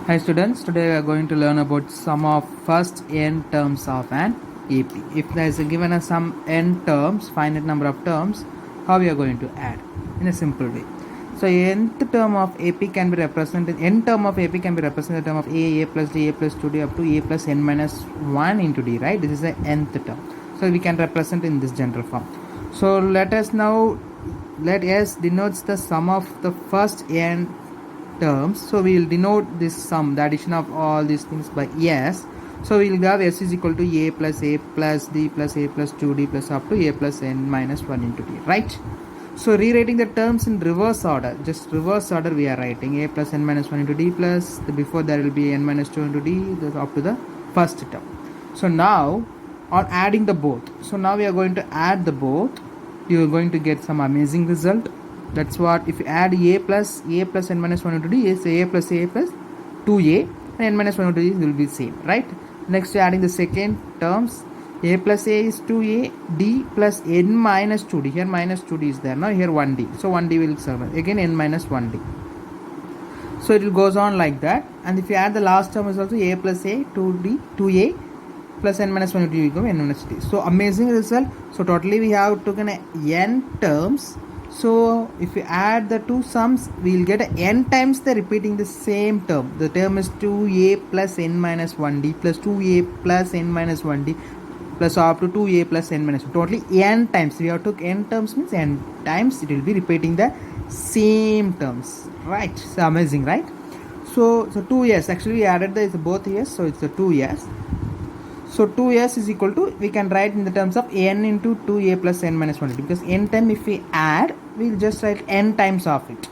Hi students, today we are going to learn about sum of first n terms of an AP. If there is given a sum n terms, finite number of terms, how we are going to add in a simple way. So nth term of AP can be represented, n term of AP can be represented in the term of a plus d, a plus 2d up to a plus n minus 1 into d, right? This is the nth term. So we can represent in this general form. So let us S denotes the sum of the first n terms. So we will denote this sum, the addition of all these things by S. So we will have S is equal to a plus d plus a plus 2d plus up to a plus n minus 1 into d, right? So rewriting the terms in reverse order, just reverse order we are writing a plus n minus 1 into d plus, before there will be n minus 2 into d up to the first term. So now on adding the both, so now we are going to add the both, you are going to get some amazing result. That's what, if you add a plus n minus 1 into d is a plus 2a and n minus 1 into d will be same, right? Next adding the second terms, a plus a is 2a, d plus n minus 2d, here minus 2d is there, now here 1d, so 1d will serve again n minus 1d. So it will goes on like that, and if you add the last term is also a plus a 2a plus n minus 1 into d will become n minus d. So amazing result. So totally we have taken n terms. So if we add the two sums, we will get n times the repeating the same term. The term is 2a plus n minus 1d plus 2a plus n minus 1d plus up to 2a plus n minus 1. Totally n times. We have took n terms means n times it will be repeating the same terms, right? So amazing, right? So 2s, actually we added the both yes, so it's the 2s. So 2s is equal to, we can write in the terms of n into 2a plus n minus 1, because n time if we add, we'll just write n times of it,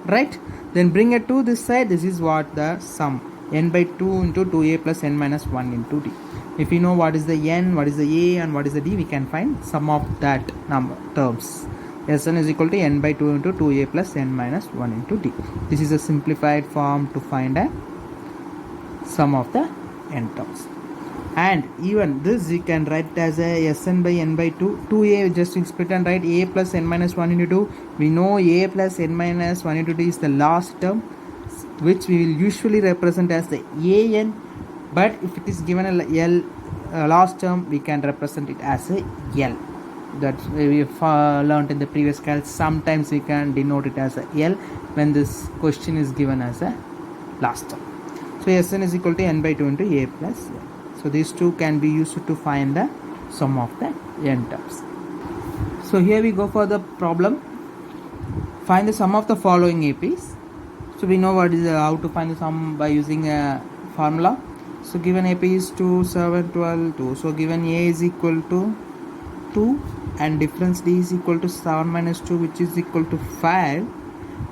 right? Then bring it to this side, this is what the sum, n by 2 into 2a plus n minus 1 into d. If you know what is the n, what is the a and what is the d, we can find sum of that number terms. Sn is equal to n by 2 into 2a plus n minus 1 into d. This is a simplified form to find a sum of the n terms. And even this you can write as a Sn by n by 2, 2a just split and write a plus n minus 1 into 2. We know a plus n minus 1 into d is the last term, which we will usually represent as the an, but if it is given a l last term, we can represent it as a l. That we have learned in the previous class. Sometimes we can denote it as a l when this question is given as a last term. So Sn is equal to n by 2 into a plus l. So these two can be used to find the sum of the n terms. So here we go for the problem. Find the sum of the following APs. So we know what is how to find the sum by using a formula. So given AP is 2, 7, 12, 2. So given A is equal to 2 and difference D is equal to 7 minus 2, which is equal to 5,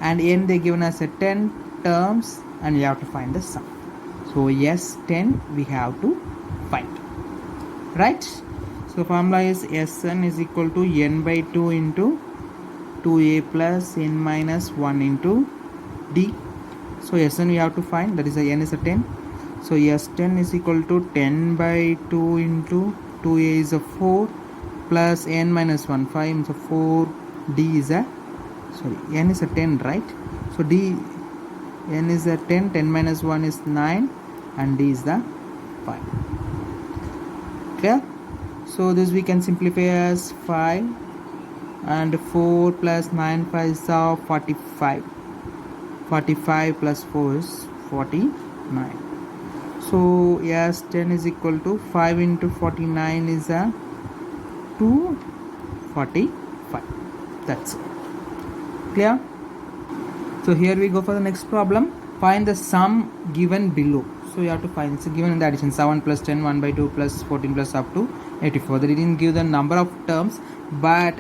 and n they given us a 10 terms, and we have to find the sum. So yes, 10 we have to find, right? So formula is Sn is equal to n by 2 into 2a plus n minus 1 into d. So Sn we have to find, that is n is a 10. So S10 is equal to 10 by 2 into 2a is a 4 plus n minus 1, 5 is a 4, d is a, sorry, n is a 10, right? So n is a 10, 10 minus 1 is 9, and d is the 5. Clear? So this we can simplify as 5, and 4 plus 9 5 is 45. 45 plus 4 is 49. So yes, 10 is equal to 5 into 49 is a 245. That's it. Clear? So here we go for the next problem. Find the sum given below. So you have to find, it's given in the addition 7 plus 10, 1 by 2 plus 14 plus up to 84. They didn't give the number of terms, but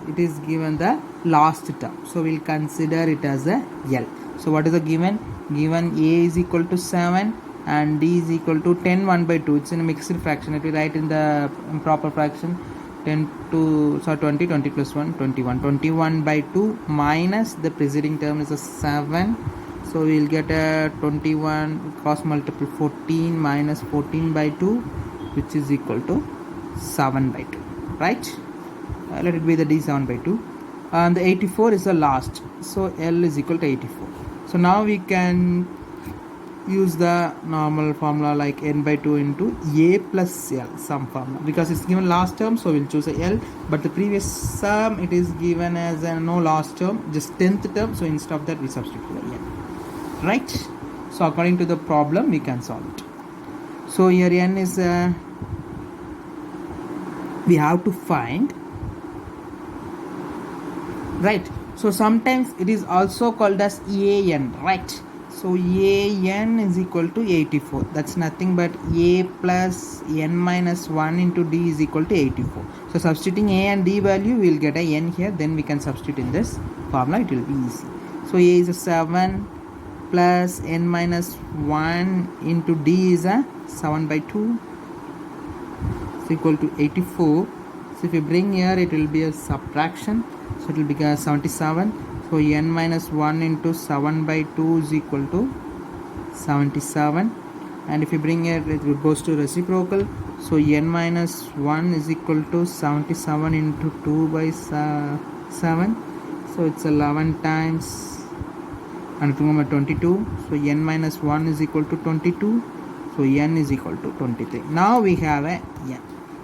it is given the last term. So we'll consider it as a L. So what is the given? Given A is equal to 7 and D is equal to 10, 1 by 2. It's in a mixed fraction. If we write in the improper fraction, 10 to, so 20, 20 plus 1, 21. 21 by 2 minus the preceding term is a 7. So we will get a 21 cross multiple 14 minus 14 by 2, which is equal to 7 by 2, right? Let it be the D 7 by 2. And the 84 is the last. So L is equal to 84. So now we can use the normal formula like n by 2 into a plus l sum formula, because it's given last term, so we'll choose a l, but the previous sum it is given as a no last term, just 10th term, so instead of that we substitute the n, right? So according to the problem we can solve it. So here n is we have to find, right? So sometimes it is also called as an, right? So an is equal to 84, that's nothing but a plus n minus 1 into d is equal to 84. So substituting a and d value, we will get a n here, then we can substitute in this formula, it will be easy. So a is a 7 plus n minus 1 into d is a 7 by 2 is equal to 84. So if you bring here, it will be a subtraction, so it will become 77. So n minus 1 into 7 by 2 is equal to 77, and if you bring here, it goes to reciprocal, so n minus 1 is equal to 77 into 2 by 7, so it's 11 times and 2 number 22, so n minus 1 is equal to 22, so n is equal to 23. Now we have a n,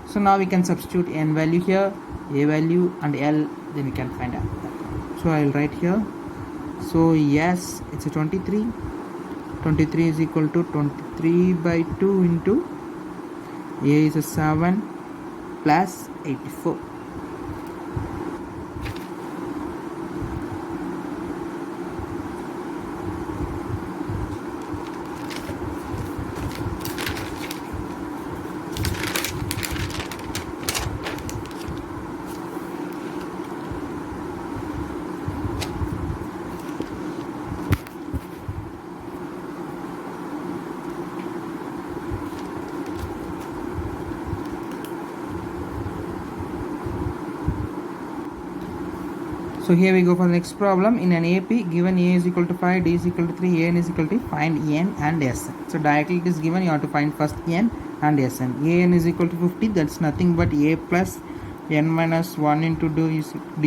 so now we can substitute n value here, a value and l, then we can find out that. So I'll write here, so yes, it's a 23 is equal to 23 by 2 into a is a 7 plus 84. So here we go for the next problem. In an AP, given a is equal to 5, d is equal to 3, n is equal to, find n and sn. So directly it is given, you have to find first n and sn. An is equal to 50, that's nothing but a plus n minus 1 into d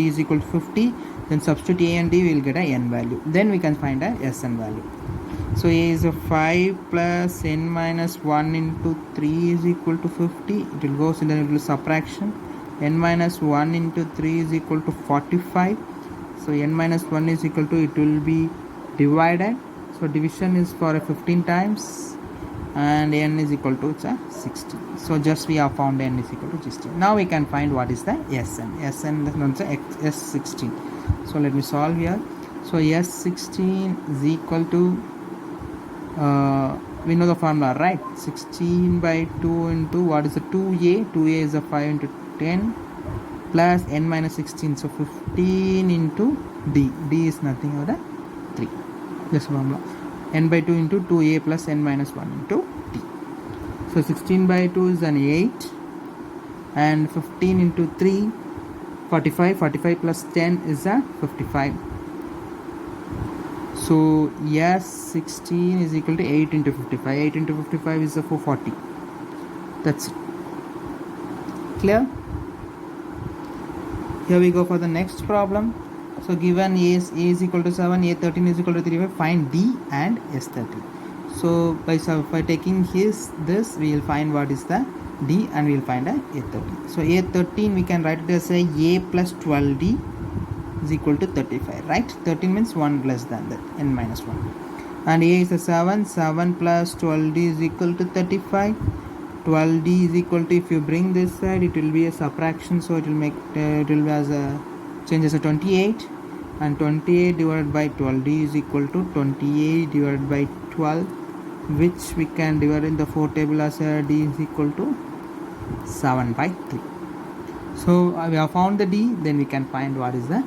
is equal to 50. Then substitute a and d, we will get a n value. Then we can find a sn value. So a is a 5 plus n minus 1 into 3 is equal to 50. It will go in the subtraction. N minus 1 into 3 is equal to 45. So n minus 1 is equal to, it will be divided. So division is for 15 times, and n is equal to, it's a 60. So just we have found n is equal to 60. Now we can find what is the sn. Sn is not s16. So let me solve here. So s16 is equal to, we know the formula, right? 16 by 2 into what is the 2a? 2a is a 5 into 10 plus n minus 16, so 15 into d. D is nothing but 3. This formula, n by 2 into 2a plus n minus 1 into d. So 16 by 2 is an 8, and 15 into 3, 45. 45 plus 10 is a 55. So yes, 16 is equal to 8 into 55. 8 into 55 is a 440. That's it. Clear? Here we go for the next problem. So given a is equal to 7, a13 is equal to 35, find d and s13. So by taking this we will find what is the d, and we will find a13. So a13 we can write it as a plus 12d is equal to 35, right? 13 means 1 less than that, n minus 1. And a is a 7 plus 12d is equal to 35. 12d is equal to, if you bring this side, it will be a subtraction, so it will make it will be as a change as a 28, and 28 divided by 12d is equal to 28 divided by 12, which we can divide in the 4 table as a d is equal to 7 by 3. So we have found the d, then we can find what is the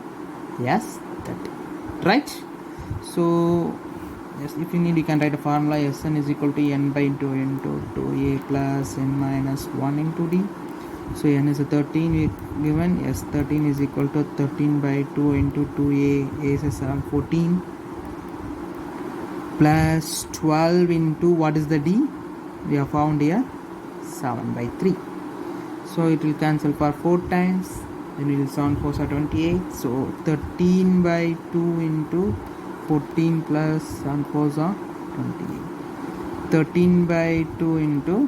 s13, right? So yes, if you need, you can write a formula. Sn is equal to n by 2 into 2a plus n minus 1 into d. So n is a 13 we given. S13 is equal to 13 by 2 into 2a. A is a 7, 14 plus 12 into what is the d? We have found here 7 by 3. So it will cancel for 4 times. Then we will 7 4 are 28. So 13 by 2 into 14 plus 7 4 are 28. 13 by 2 into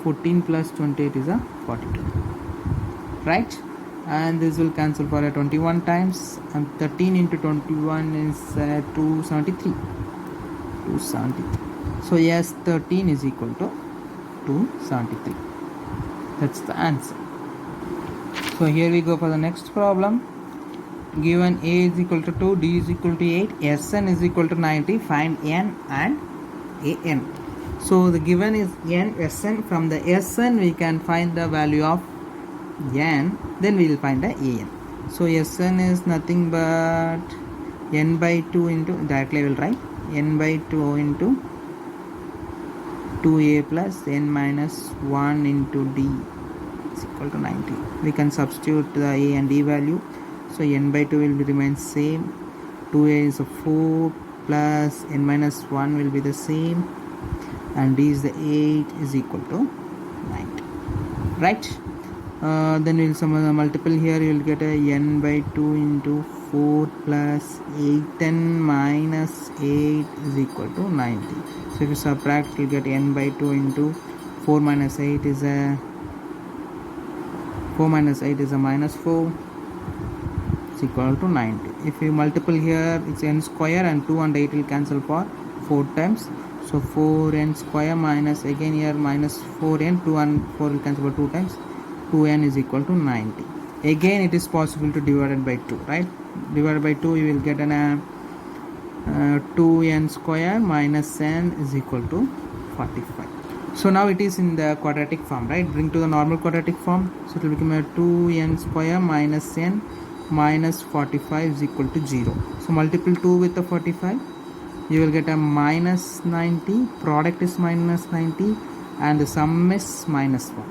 14 plus 28 is a 42, right? And this will cancel for a 21 times, and 13 into 21 is 273. So yes, 13 is equal to 273. That's the answer. So here we go for the next problem. Given a is equal to 2, d is equal to 8, sn is equal to 90, find n and an. So the given is n, sn. From the sn we can find the value of n, then we will find the an. So sn is nothing but n by 2 into, directly I will write n by 2 into 2a plus n minus 1 into d is equal to 90. We can substitute the a and d value. So n by 2 will remain same, 2a is a 4 plus n minus 1 will be the same, and d is the 8 is equal to 90, right? Then we'll sum the multiple here. You will get a n by 2 into 4 plus 8n minus 8 is equal to 90. So if you subtract, you'll get n by 2 into 4 minus 8 is a minus 4 is equal to 90. If you multiple here, it's n square, and 2 and 8 will cancel for 4 times. So 4n square minus, again here minus 4n, 2 and 4 will cancel for 2 times. 2n is equal to 90. Again it is possible to divide it by 2, right? Divided by 2 you will get an 2n square minus n is equal to 45. So now it is in the quadratic form, right? Bring to the normal quadratic form. So it will become a 2n square minus n minus 45 is equal to 0. So multiple 2 with the 45, you will get a minus 90, product is minus 90, and the sum is minus 1.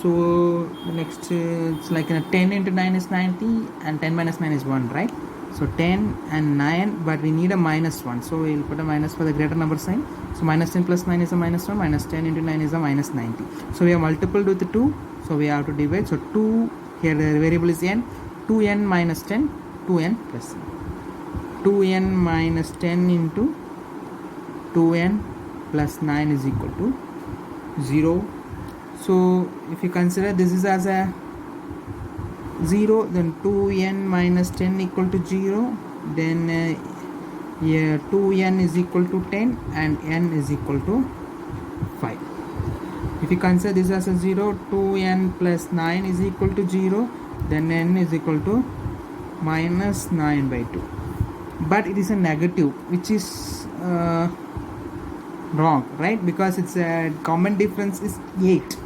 So the next it's like a 10 into 9 is 90, and 10 minus 9 is 1, right? So 10 and 9, but we need a minus 1, so we will put a minus for the greater number sign. So minus 10 plus 9 is a minus 1, minus 10 into 9 is a minus 90. So we have multiplied with the 2, so we have to divide. So 2, here the variable is n, 2n minus 10, 2n plus 2n minus 10 into 2n plus 9 is equal to 0. So if you consider this is as a 0, then 2n minus 10 equal to 0, then 2n is equal to 10 and n is equal to 5. If you consider this as a 0, 2n plus 9 is equal to 0, then n is equal to minus 9 by 2. But it is a negative, which is wrong, right? Because it's a common difference is 8,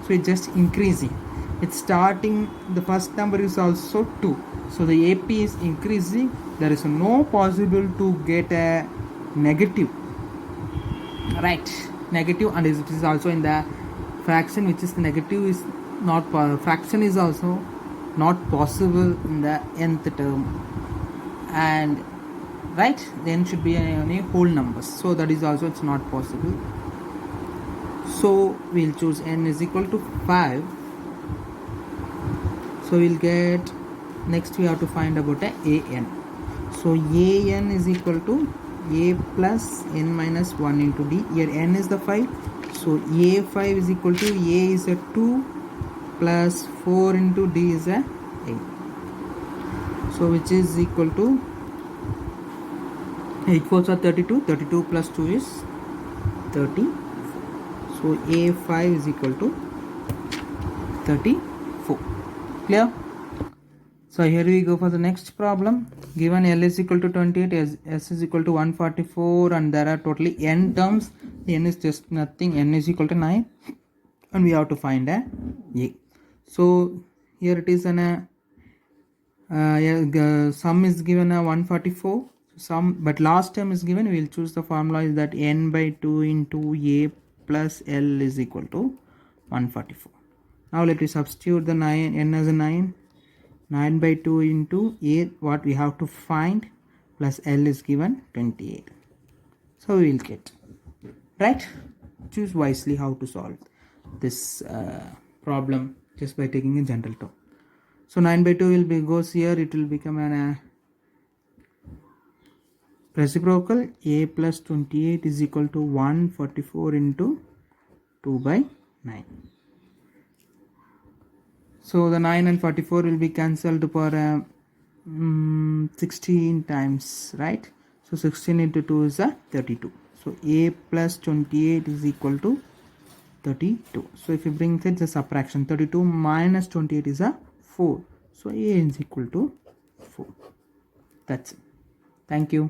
so it's just increasing. It's starting, the first number is also 2, so the AP is increasing. There is no possible to get a negative, right? Negative, and it is also in the fraction, which is the negative is not fraction is also not possible in the nth term, and right, then should be any whole numbers, so that is also it's not possible. So we'll choose n is equal to 5. So we'll get, next we have to find about a an. So an is equal to a plus n minus 1 into d. Here n is the 5, so a5 is equal to a is a 2 plus 4 into d is a 8, so which is equal to 8 4s are 32, 32 plus 2 is 34. So a5 is equal to 34. Clear? So here we go for the next problem. Given L is equal to 28, S is equal to 144, and there are totally n terms. N is just nothing, n is equal to 9, and we have to find a. So here it is an sum is given a 144. Sum, but last term is given. We will choose the formula is that n by 2 into a plus L is equal to 144. Now let me substitute the 9, n as a 9, 9 by 2 into a, what we have to find, plus L is given 28. So we will get, right? Choose wisely how to solve this problem just by taking a general term. So 9 by 2 will be goes here, it will become an Reciprocal, a plus 28 is equal to 144 into 2 by 9. So the 9 and 44 will be cancelled for 16 times, right? So 16 into 2 is 32. So a plus 28 is equal to 32. So if you bring it the subtraction, 32 minus 28 is 4. So a is equal to 4. That's it. Thank you.